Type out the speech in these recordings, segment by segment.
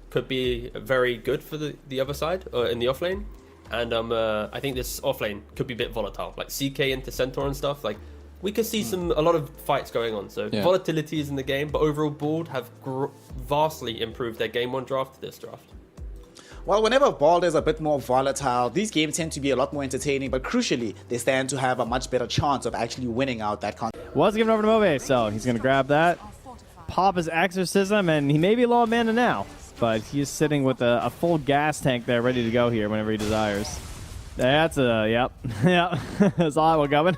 could be very good for the other side in the offlane. And I think this offlane could be a bit volatile, like CK into Centaur and stuff. Like we could see a lot of fights going on. So volatility is in the game, but overall Bald have vastly improved their game 1 draft to this draft. Well, whenever Bald is a bit more volatile, these games tend to be a lot more entertaining, but crucially, they stand to have a much better chance of actually winning out that contest. Was given over to Mobe, so he's going to grab that, pop his Exorcism, and he may be low on mana now, but he's sitting with a full gas tank there ready to go here whenever he desires. That's yep. That's all I will going.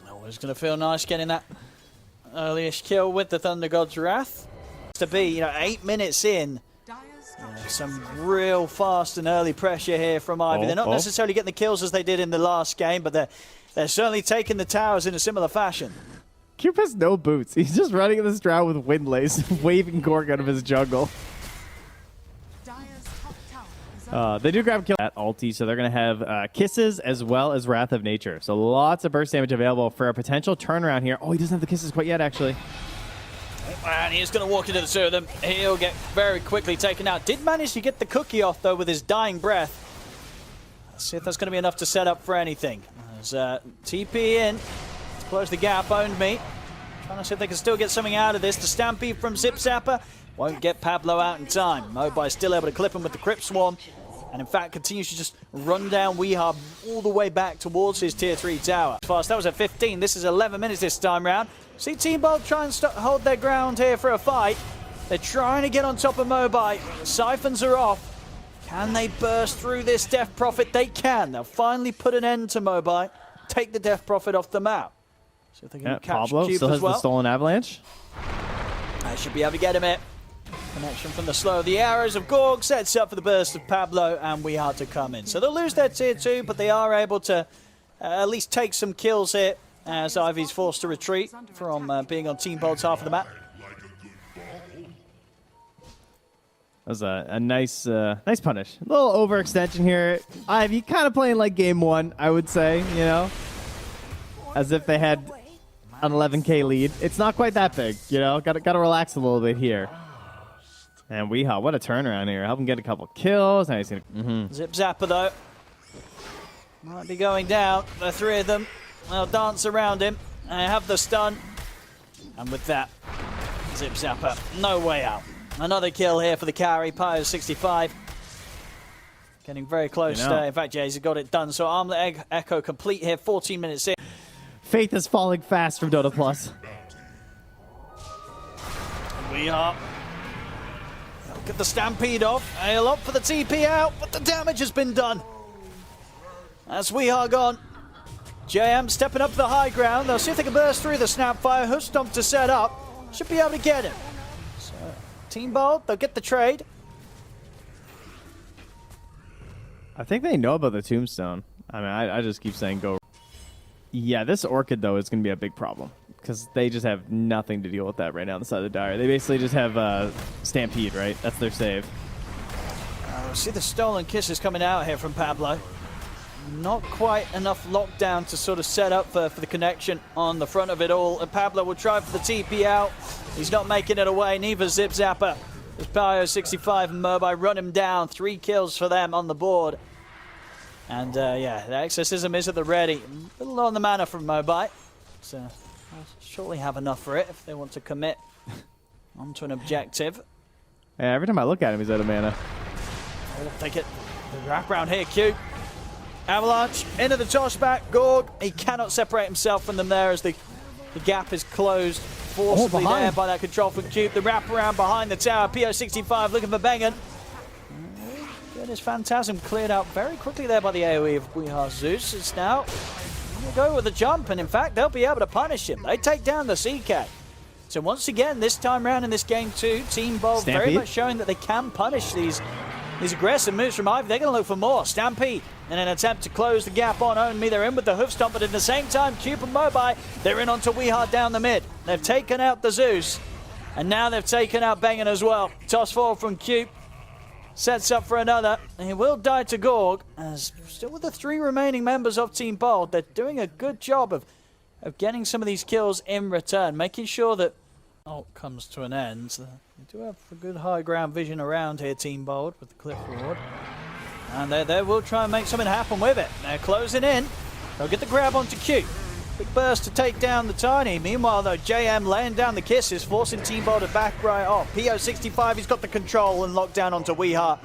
Always going to feel nice getting that early-ish kill with the Thunder God's Wrath. To be, 8 minutes in. Some real fast and early pressure here from Ivy. They're not necessarily getting the kills as they did in the last game, but they're certainly taking the towers in a similar fashion. Cube has no boots. He's just running in this drought with Windlace, waving Gorg out of his jungle. They do grab kill at ulti, so they're going to have Kisses as well as Wrath of Nature. So lots of burst damage available for a potential turnaround here. Oh, he doesn't have the Kisses quite yet, actually. And he's going to walk into the two of them. He'll get very quickly taken out. Did manage to get the cookie off, though, with his dying breath. Let's see if that's going to be enough to set up for anything. There's TP in to close the gap. Owned me. Trying to see if they can still get something out of this. The Stampede from Zip Zapper won't get Pablo out in time. Mobai still able to clip him with the Crypt Swarm. And in fact, continues to just run down Weehar all the way back towards his tier 3 tower. Fast, that was at 15. This is 11 minutes this time round. See Team Bold try and hold their ground here for a fight. They're trying to get on top of Mobai. Siphons are off. Can they burst through this Death Prophet? They can. They'll finally put an end to Mobai. Take the Death Prophet off the map. See if they can catch Pablo Cube still has as well. the Stolen Avalanche. I should be able to get him it. Connection from the slow. The arrows of Gorg sets up for the burst of Pablo, and we had to come in. So they'll lose their tier 2, but they are able to at least take some kills here as Ivy's forced to retreat from being on Team Bold's half of the map. That was a nice nice punish. A little overextension here. Ivy kind of playing like game 1, I would say, as if they had an 11k lead. It's not quite that big, Got to relax a little bit here. And Weehaw, what a turnaround here. Help him get a couple kills. Now he's gonna, Zip Zapper, though, might be going down. The 3 of them, they'll dance around him. They have the stun. And with that, Zip Zapper, no way out. Another kill here for the carry. Pyro 65. Getting very close. In fact, Jay's got it done. So Armlet Echo complete here, 14 minutes in. Faith is falling fast from Dota Plus. We are. Get the Stampede off. Hail up for the TP out, but the damage has been done. As we are gone. JM stepping up to the high ground. They'll see if they can burst through the Snapfire. Hoof Stomp to set up. Should be able to get him. So, Team Bold, they'll get the trade. I think they know about the Tombstone. I mean, I just keep saying go. Yeah, this Orchid, though, is going to be a big problem. Because they just have nothing to deal with that right now on the side of the Dire. They basically just have Stampede, right? That's their save. See the Stolen Kisses coming out here from Pablo. Not quite enough lockdown to sort of set up for the connection on the front of it all. And Pablo will try for the TP out. He's not making it away. Neither Zip Zapper. As Pyro 65 and Mobai run him down. 3 kills for them on the board. And yeah, the Exorcism is at the ready. A little on the mana from Mobai. So they'll surely have enough for it if they want to commit onto an objective. Yeah, every time I look at him, he's out of mana. Oh, take it. The wraparound here, Q. Avalanche into the tossback. Gorg, he cannot separate himself from them there as the gap is closed forcibly there by that control from Cube. The wraparound behind the tower. PO65 looking for Bengen. Goodness, Phantasm cleared out very quickly there by the AoE of Weehar Zeus. It's now going to go with a jump, and in fact, they'll be able to punish him. They take down the CK. So once again, this time round in this game 2, Team Bold very much showing that they can punish these aggressive moves from Ivy. They're going to look for more. Stampede in an attempt to close the gap on Own Me. They're in with the Hoof Stomp, but at the same time, Cube and Mobai, they're in onto Weehar down the mid. They've taken out the Zeus, and now they've taken out Bengen as well. Toss forward from Cube. Sets up for another, and he will die to Gorg. As still with the 3 remaining members of Team Bold, they're doing a good job of getting some of these kills in return, making sure that ult comes to an end. They do have a good high ground vision around here, Team Bold, with the cliff ward. And they will try and make something happen with it. They're closing in. They'll get the grab onto Q. Big burst to take down the Tiny. Meanwhile, though, JM laying down the kisses, forcing Team Bold to back right off. PO65, he's got the control and locked down onto Weeha.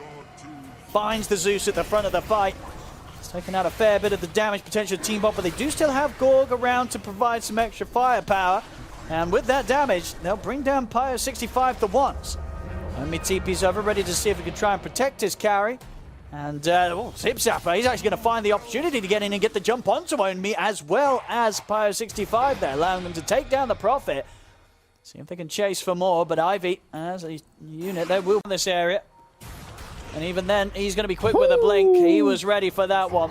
Finds the Zeus at the front of the fight. It's taken out a fair bit of the damage potential of Team Bold, but they do still have Gorg around to provide some extra firepower. And with that damage, they'll bring down PO65 to once. Only TP's over, ready to see if he can try and protect his carry. And Zip Zapper, he's actually going to find the opportunity to get in and get the jump onto Onmi, as well as PO65 there, allowing them to take down the Prophet. See if they can chase for more, but Ivy, as a unit, they will in this area. And even then, he's going to be quick with a blink. He was ready for that one.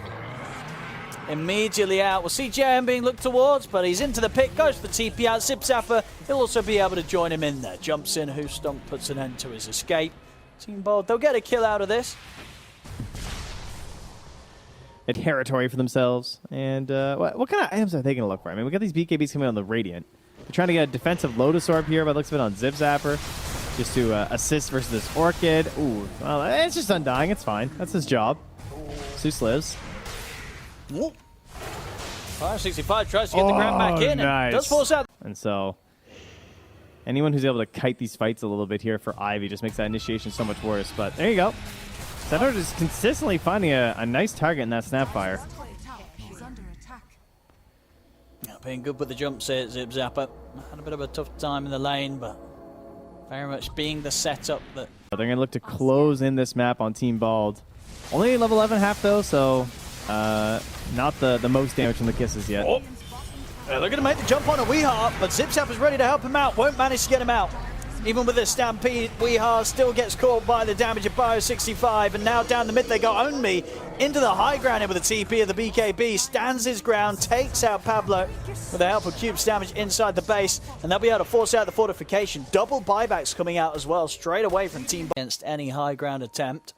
Immediately out. We'll see JM being looked towards, but he's into the pit, goes for the TP out. Zip Zapper, he'll also be able to join him in there. Jumps in, Who Stomp puts an end to his escape. Team Bold, they'll get a kill out of this. A territory for themselves. And what kind of items are they going to look for? I mean, we got these BKBs coming on the Radiant. They're trying to get a defensive Lotus Orb here, by the looks of it, on Zip Zapper, just to assist versus this Orchid. Ooh, well, it's just Undying. It's fine. That's his job. Zeus lives. Ooh. 565 tries to get the grab back in. Nice. And does force out. And so, anyone who's able to kite these fights a little bit here for Ivy just makes that initiation so much worse. But there you go. Centaur just consistently finding a nice target in that Snapfire. Yeah, being good with the jumps here, Zip Zapper. Had a bit of a tough time in the lane, but very much being the setup that... They're going to look to close in this map on Team Bald. Only level 11 half though, so not the most damage from the kisses yet. Oh. They're going to make the jump on a Weeha, but Zip Zapper's ready to help him out. Won't manage to get him out. Even with the Stampede, Weeha still gets caught by the damage of PO65, and now down the mid they go. Onmi into the high ground here with the TP of the BKB, stands his ground, takes out Pablo with the help of Cube's damage inside the base, and they'll be able to force out the fortification. Double buybacks coming out as well, straight away from Team against any high ground attempt.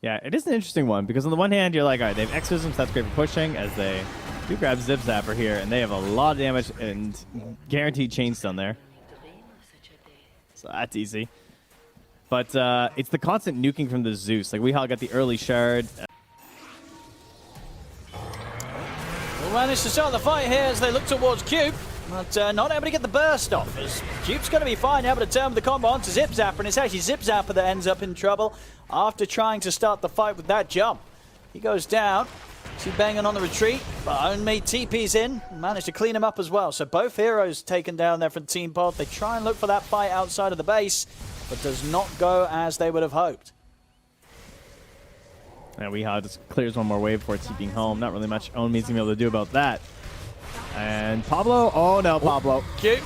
Yeah, it is an interesting one, because on the one hand, you're like, all right, they have Exorcism, so that's great for pushing, as they do grab Zip Zapper here, and they have a lot of damage and guaranteed chain stun there. So that's easy. But it's the constant nuking from the Zeus. Like, Weeha got the early shard. We'll manage to start the fight here as they look towards Cube, but not able to get the burst off. As Cube's going to be fine, able to turn the combo onto Zip Zapper, and it's actually Zip Zapper that ends up in trouble after trying to start the fight with that jump. He goes down. See banging on the retreat, but Onmi TP's in, managed to clean him up as well. So both heroes taken down there from Team Bold. They try and look for that fight outside of the base, but does not go as they would have hoped. And Weeha just clears one more wave before TPing home. Not really much Onmi's going to be able to do about that. And Pablo, oh no, Pablo. Cute.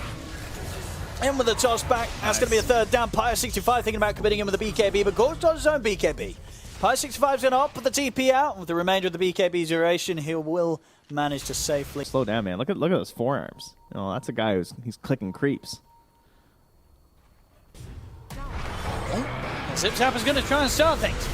In with the toss back. That's going to be a third down. PO65 thinking about committing him with the BKB, but Gorg's got his own BKB. PO65's going to opt for the TP out. With the remainder of the BKB's duration, he will manage to safely... Slow down, man. Look at those forearms. You know, that's a guy he's clicking creeps. Zip Zapper's going to try and start things.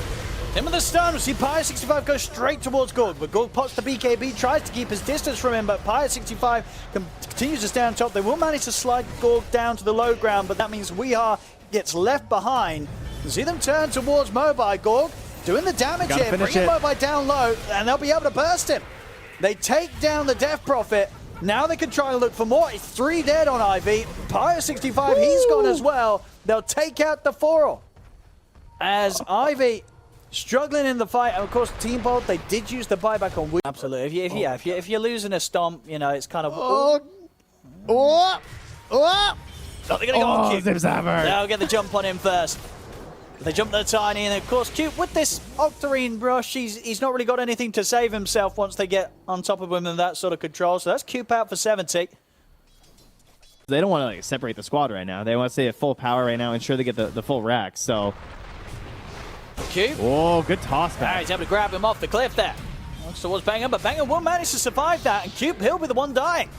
Him with the stun. We see PO65 go straight towards Gorg, but Gorg pots the BKB, tries to keep his distance from him, but PO65 continues to stay on top. They will manage to slide Gorg down to the low ground, but that means Weeha gets left behind. You see them turn towards Mobai. Gorg doing the damage here, bringing Mobai down low, and they'll be able to burst him. They take down the Death Prophet. Now they can try and look for more. It's 3 dead on Ivy. PO65, he's gone as well. They'll take out the 4. As Ivy struggling in the fight, and of course Team Bold, they did use the buyback on Weeha. Absolutely. If you're losing a stomp, you know, it's kind of... they're going to go on Cube. They'll get the jump on him first. They jump the Tiny, and of course Cube with this Octarine brush, he's not really got anything to save himself once they get on top of him and that sort of control. So that's Cube out for 70. They don't want to like separate the squad right now. They want to stay at full power right now, ensure they get the full rack. So Cube. Oh, good toss back. He's able to grab him off the cliff there. Looks towards Banger, but Banger will manage to survive that, and Cube, he'll be the one dying.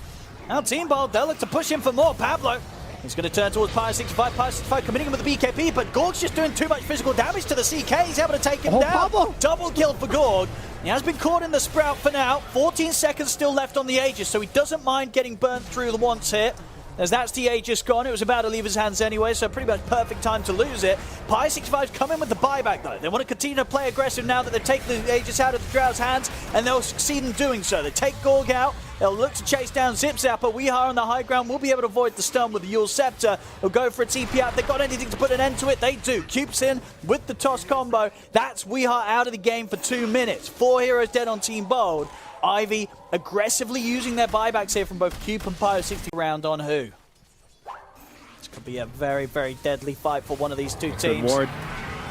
Now Team Bold, they'll look to push him for more. Pablo, he's going to turn towards PO65. PO65 committing him with the BKB, but Gorg's just doing too much physical damage to the CK. He's able to take him down. Pablo. Double kill for Gorg. He has been caught in the Sprout for now. 14 seconds still left on the Aegis, so he doesn't mind getting burnt through the once here. as that's the Aegis gone. It was about to leave his hands anyway, so pretty much perfect time to lose it. Pi65's come in with the buyback, though. They want to continue to play aggressive now that they've taken the Aegis out of the Drow's hands, and they'll succeed in doing so. They take Gorg out. They'll look to chase down Zip Zapper. Weehaw on the high ground will be able to avoid the stun with the Yule Scepter. They'll go for a TP out. If they've got anything to put an end to it, they do. Cupes in with the toss combo. That's Weehaw out of the game for 2 minutes. 4 heroes dead on Team Bold. Ivy aggressively using their buybacks here from both Cube and Pyro60 round on who. This could be a very, very deadly fight for one of these two teams. Good ward.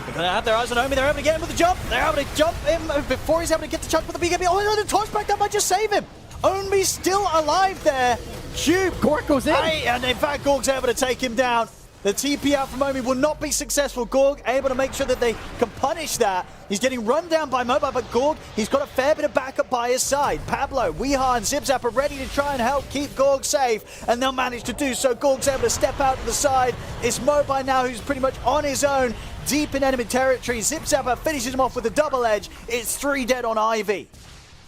They're going to have their eyes on Omi. They're able to get him with the jump. They're able to jump him before he's able to get the chunk with the BKB. Oh, no, the toss back, that might just save him. Omi's still alive there. Cube. Gorg goes in. And in fact, Gorg's able to take him down. The TP out from Omi will not be successful. Gorg able to make sure that they can punish that. He's getting run down by Mobile, but Gorg, he's got a fair bit of backup by his side. Pablo, Weehaw, and Zipzap are ready to try and help keep Gorg safe, and they'll manage to do so. Gorg's able to step out to the side. It's Mobile now who's pretty much on his own, deep in enemy territory. Zipzapper finishes him off with a double edge. It's 3 dead on Ivy.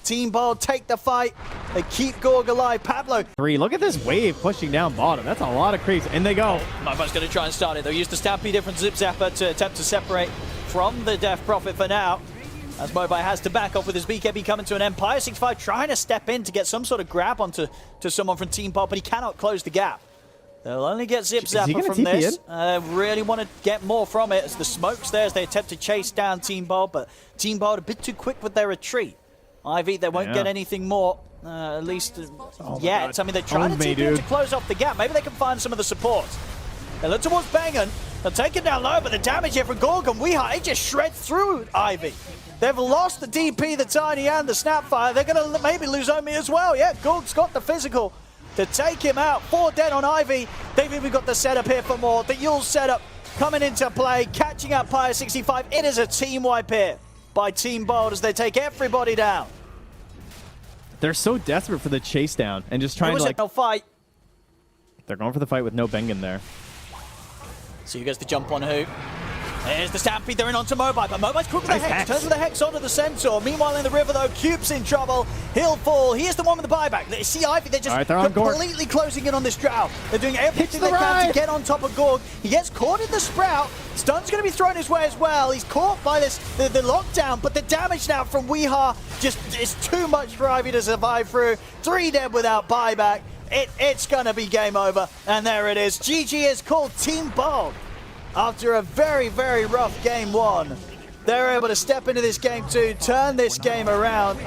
Team Bold take the fight. They keep Gorg alive. Pablo. 3. Look at this wave pushing down bottom. That's a lot of creeps. And they go. Mobile's going to try and start it. They'll use the Stampede different Zip Zapper to attempt to separate from the Death Prophet for now. As Mobile has to back off with his BKB coming to an end. Pyro65 trying to step in to get some sort of grab onto someone from Team Bold, but he cannot close the gap. They'll only get Zip Zapper from this. Really want to get more from it as the smoke's there as they attempt to chase down Team Bold, but Team Bold a bit too quick with their retreat. Ivy, they won't get anything more, at least yet. I mean, they're trying to close off the gap. Maybe they can find some of the support. They look towards Bengen. They'll take it down low, but the damage here from Gorg and Weehaw, it just shreds through Ivy. They've lost the DP, the Tiny, and the Snapfire. They're going to maybe lose Omi as well. Yeah, Gorg's got the physical to take him out. 4 dead on Ivy. They've even got the setup here for more. The Yule setup coming into play, catching up Pyro65. It is a team wipe here by Team Bold as they take everybody down. They're so desperate for the chase down and just trying to like fight. They're going for the fight with no Bengen there. So he gets the jump on who? There's the Stampede, they're in onto Mobile, but Mobile's quick with the Hex. Turns with the Hex onto the Centaur. Meanwhile in the river though, Cube's in trouble. He'll fall. He is the one with the buyback. They see Ivy, they're just completely closing in on this Drow. They're doing everything they can to get on top of Gorg. He gets caught in the Sprout. Stun's going to be thrown his way as well. He's caught by this the lockdown, but the damage now from Weehaw just is too much for Ivy to survive through. 3 dead without buyback. It's going to be game over, and there it is. GG is called Team Bold. After a very, very rough game 1, they're able to step into this game 2, turn this game around.